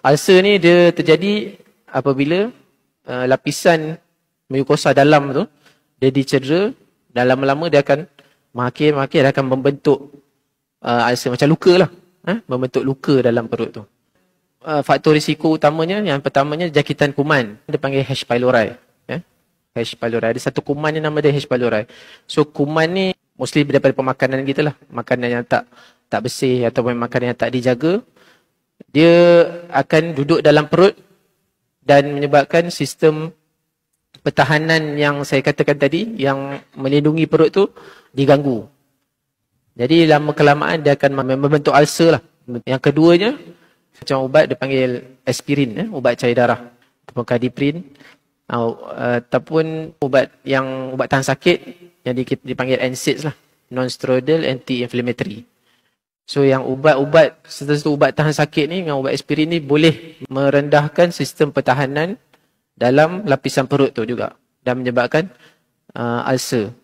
Ulcer ni dia terjadi apabila lapisan mukosa dalam tu dia dicedera, dan lama-lama dia akan makin dia akan membentuk ulcer macam luka lah. Membentuk luka dalam perut tu. Faktor risiko utamanya, yang pertamanya jangkitan kuman. Dia panggil H. pylori. H. pylori. Ada satu kuman yang nama dia H. pylori. So kuman ni mostly daripada pemakanan kita lah. Makanan yang tak bersih ataupun makanan yang tak dijaga. Dia akan duduk dalam perut dan menyebabkan sistem pertahanan yang saya katakan tadi, yang melindungi perut tu, diganggu. Jadi lama kelamaan dia akan membentuk ulcer lah. Yang keduanya, macam ubat dia panggil aspirin, ubat cair darah. Ataupun Kadiprin. Ataupun ubat tahan sakit yang dipanggil NSAIDs lah. Non-steroidal anti-inflammatory. So yang ubat-ubat, serta ubat tahan sakit ni dengan ubat aspirin ni boleh merendahkan sistem pertahanan dalam lapisan perut tu juga dan menyebabkan ulcer.